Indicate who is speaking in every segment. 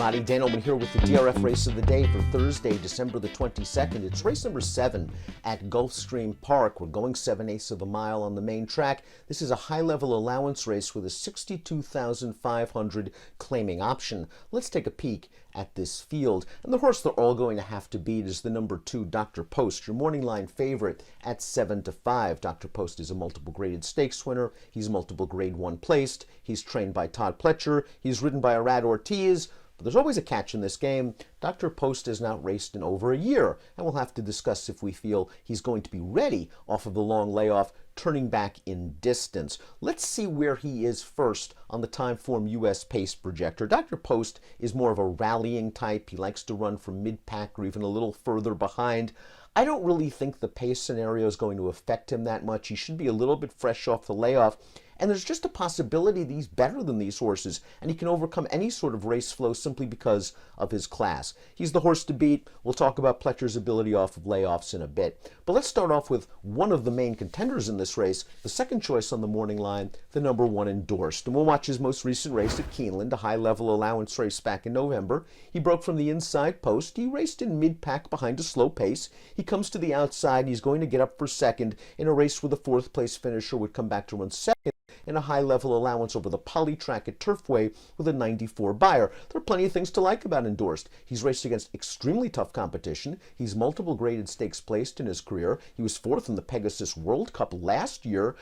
Speaker 1: everybody. Dan Illman here with the DRF race of the day for Thursday, December the 22nd. It's race number 7 at Gulfstream Park. We're going 7/8 of a mile on the main track. This is a high-level allowance race with a 62,500 claiming option. Let's take a peek at this field. And the horse they're all going to have to beat is the number 2, Dr. Post, your morning line favorite at 7-5. Dr. Post is a multiple graded stakes winner. He's multiple grade 1 placed. He's trained by Todd Pletcher. He's ridden by Arad Ortiz. But there's always a catch in this game. Dr. Post has not raced in over a year, and we'll have to discuss if we feel he's going to be ready off of the long layoff, turning back in distance. Let's see where he is first on the Timeform US pace projector. Dr. Post is more of a rallying type. He likes to run from mid-pack or even a little further behind. I don't really think the pace scenario is going to affect him that much. He should be a little bit fresh off the layoff. And there's just a possibility that he's better than these horses, and he can overcome any sort of race flow simply because of his class. He's the horse to beat. We'll talk about Pletcher's ability off of layoffs in a bit. But let's start off with one of the main contenders in this race, the second choice on the morning line, the number 1, Endorsed. And we'll watch his most recent race at Keeneland, a high-level allowance race back in November. He broke from the inside post. He raced in mid-pack behind a slow pace. He comes to the outside. He's going to get up for second in a race where the 4th-place finisher would come back to run second in a high-level allowance over the poly track at Turfway with a 94 buyer. There are plenty of things to like about Endorsed. He's raced against extremely tough competition. He's multiple graded stakes placed in his career. He was 4th in the Pegasus World Cup last year.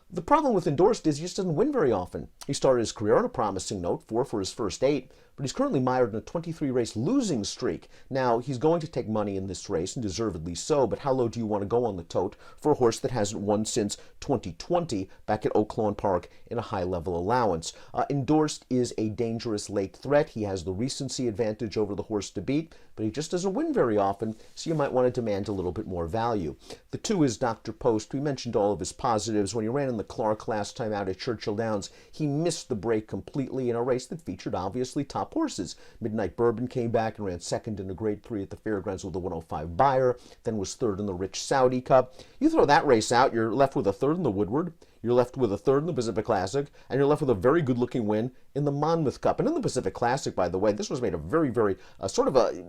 Speaker 1: The problem with Endorsed is he just doesn't win very often. He started his career on a promising note, 4 for his first 8, but he's currently mired in a 23-race losing streak. Now, he's going to take money in this race, and deservedly so, but how low do you want to go on the tote for a horse that hasn't won since 2020 back at Oaklawn Park in a high-level allowance? Endorsed is a dangerous late threat. He has the recency advantage over the horse to beat, but he just doesn't win very often, so you might want to demand a little bit more value. The 2 is Dr. Post. We mentioned all of his positives. When he ran in the Clark last time out at Churchill Downs, he missed the break completely in a race that featured obviously top horses. Midnight Bourbon came back and ran second in a grade 3 at the Fairgrounds with a 105 buyer, then was 3rd in the Rich Saudi Cup. You throw that race out, you're left with a 3rd in the Woodward, you're left with a 3rd in the Pacific Classic, and you're left with a very good-looking win in the Monmouth Cup. And in the Pacific Classic, by the way, this was made a very sort of a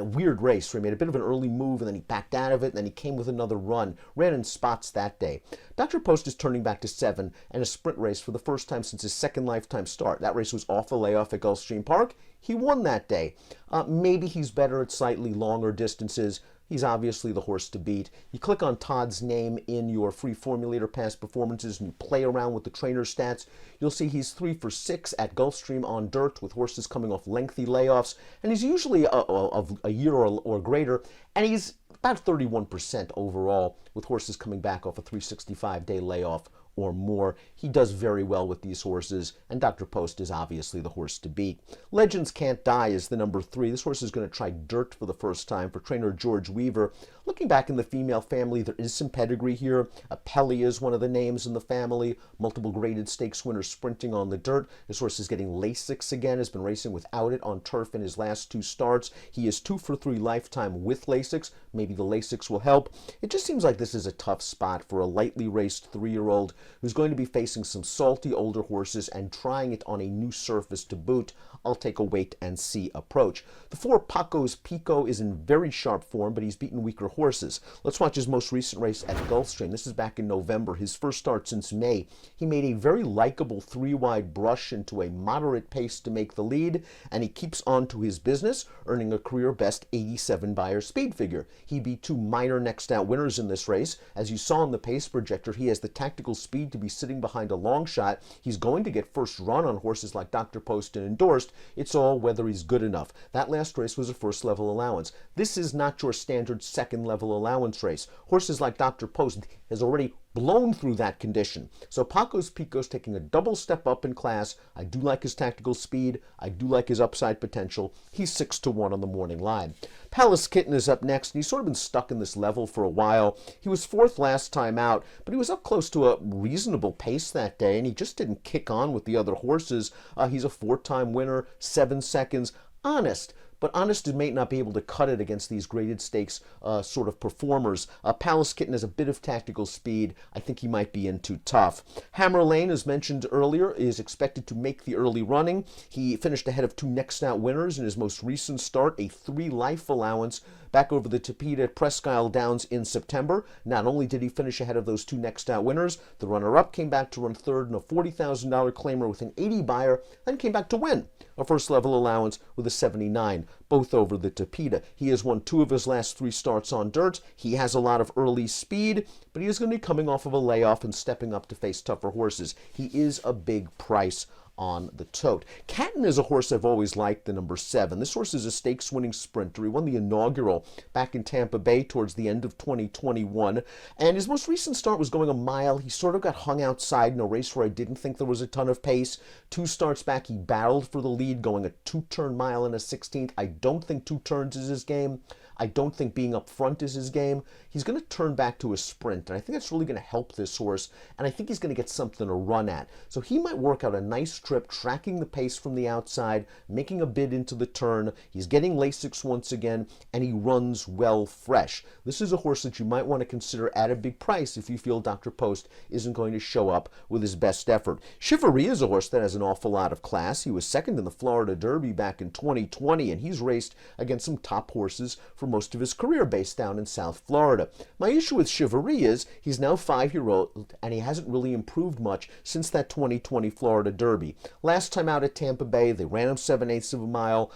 Speaker 1: weird race where he made a bit of an early move, and then he backed out of it, and then he came with another run. Ran in spots that day. Dr. Post is turning back to 7 and a sprint race for the first time since his second lifetime start. That race was off the layoff at Gulfstream Park. He won that day. Maybe he's better at slightly longer distances. He's obviously the horse to beat. You click on Todd's name in your free formulator past performances and you play around with the trainer stats. You'll see he's 3 for 6 at Gulfstream on dirt with horses coming off lengthy layoffs. And he's usually of a year or greater. And he's about 31% overall with horses coming back off a 365-day layoff or more. He does very well with these horses, and Dr. Post is obviously the horse to beat. Legends Can't Die is the number 3. This horse is going to try dirt for the first time for trainer George Weaver. Looking back in the female family, there is some pedigree here. Apelli is one of the names in the family. Multiple graded stakes winner sprinting on the dirt. This horse is getting Lasix again, has been racing without it on turf in his last 2 starts. He is 2 for 3 lifetime with Lasix. Maybe the Lasix will help. It just seems like this is a tough spot for a lightly raced 3-year-old who's going to be facing some salty older horses and trying it on a new surface to boot. I'll take a wait-and-see approach. The 4, Paco's Pico, is in very sharp form, but he's beaten weaker horses. Let's watch his most recent race at Gulfstream. This is back in November, his first start since May. He made a very likable 3-wide brush into a moderate pace to make the lead, and he keeps on to his business, earning a career-best 87 buyer speed figure. He beat 2 minor next-out winners in this race. As you saw in the pace projector, he has the tactical speed to be sitting behind a long shot. He's going to get first run on horses like Dr. Post and Endorsed. It's all whether he's good enough. That last race was a first-level allowance. This is not your standard second-level allowance race. Horses like Dr. Post has already blown through that condition. So Paco's Pico's taking a double step up in class. I do like his tactical speed. I do like his upside potential. He's 6-1 on the morning line. Palace Kitten is up next, and he's sort of been stuck in this level for a while. He was 4th last time out, but he was up close to a reasonable pace that day, and he just didn't kick on with the other horses. He's a 4-time winner, 7 seconds. Honest, but Honest may not be able to cut it against these graded stakes sort of performers. Palace Kitten has a bit of tactical speed. I think he might be in too tough. Hammer Lane, as mentioned earlier, is expected to make the early running. He finished ahead of 2 next out winners in his most recent start, a 3 life allowance back over the Tapeta at Presque Isle Downs in September. Not only did he finish ahead of those 2 next out winners, the runner-up came back to run third in a $40,000 claimer with an 80 buyer, then came back to win a first level allowance with a 79, both over the Tapeta. He has won 2 of his last 3 starts on dirt. He has a lot of early speed, but he is going to be coming off of a layoff and stepping up to face tougher horses. He is a big price on the tote. Catton is a horse I've always liked, the number 7. This horse is a stakes-winning sprinter. He won the inaugural back in Tampa Bay towards the end of 2021, and his most recent start was going a mile. He sort of got hung outside in a race where I didn't think there was a ton of pace. 2 starts back, he battled for the lead, going a 2-turn mile and a 16th. I don't think 2 turns is his game. I don't think being up front is his game. He's going to turn back to a sprint, and I think that's really going to help this horse, and I think he's going to get something to run at. So he might work out a nice trip, tracking the pace from the outside, making a bid into the turn. He's getting Lasix once again, and he runs well fresh. This is a horse that you might want to consider at a big price if you feel Dr. Post isn't going to show up with his best effort. Chivalry is a horse that has an awful lot of class. He was second in the Florida Derby back in 2020, and he's raced against some top horses for most of his career based down in South Florida. My issue with Chivalry is he's now 5-year-old and he hasn't really improved much since that 2020 Florida Derby. Last time out at Tampa Bay, they ran him 7/8 of a mile.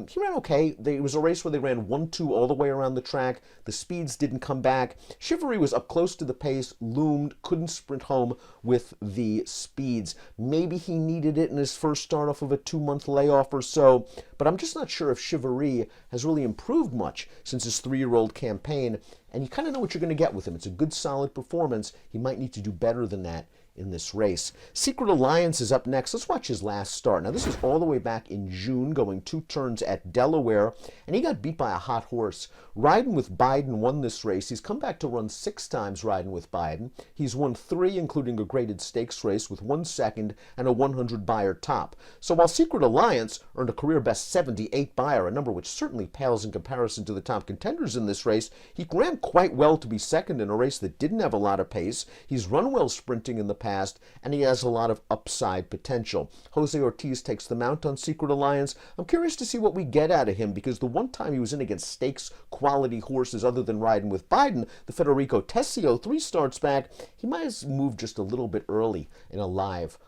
Speaker 1: He ran okay. It was a race where they ran 1-2 all the way around the track. The speeds didn't come back. Chivalry was up close to the pace, loomed, couldn't sprint home with the speeds. Maybe he needed it in his first start off of a 2-month layoff or so, but I'm just not sure if Chivalry has really improved much since his 3-year-old campaign, and you kind of know what you're going to get with him. It's a good, solid performance. He might need to do better than that in this race. Secret Alliance is up next. Let's watch his last start. Now, this is all the way back in June, going 2 turns at Delaware, and he got beat by a hot horse. Riding with Biden won this race. He's come back to run 6 times riding with Biden. He's won 3, including a graded stakes race with 1 second and a 100 buyer top. So while Secret Alliance earned a career best 78 buyer, a number which certainly pales in comparison to the top contenders in this race, he ran quite well to be second in a race that didn't have a lot of pace. He's run well sprinting in the past, and he has a lot of upside potential. Jose Ortiz takes the mount on Secret Alliance. I'm curious to see what we get out of him, because the one time he was in against stakes quality horses other than riding with Biden, the Federico Tessio, 3 starts back, he might have moved just a little bit early in a live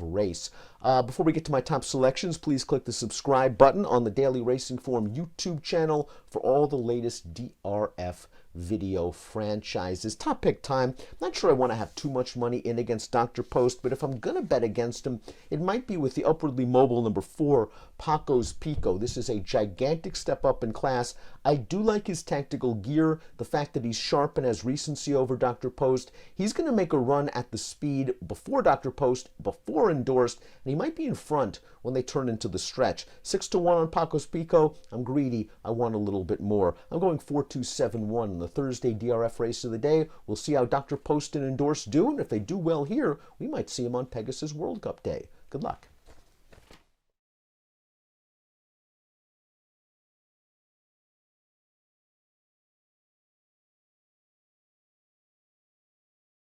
Speaker 1: race. Before we get to my top selections, please click the subscribe button on the Daily Racing Form YouTube channel for all the latest DRF video franchises. Top pick time. Not sure I want to have too much money in against Dr. Post, but if I'm going to bet against him, it might be with the upwardly mobile number 4, Paco's Pico. This is a gigantic step up in class. I do like his tactical gear, the fact that he's sharp and has recency over Dr. Post. He's going to make a run at the speed before Dr. Post, before endorsed, and he might be in front when they turn into the stretch. 6-1 on Paco's Pico. I'm greedy. I want a little bit more. I'm going 4-2-7-1 in the Thursday DRF race of the day. We'll see how Dr. Post and Endorse do, and if they do well here, we might see him on Pegasus World Cup Day. Good luck.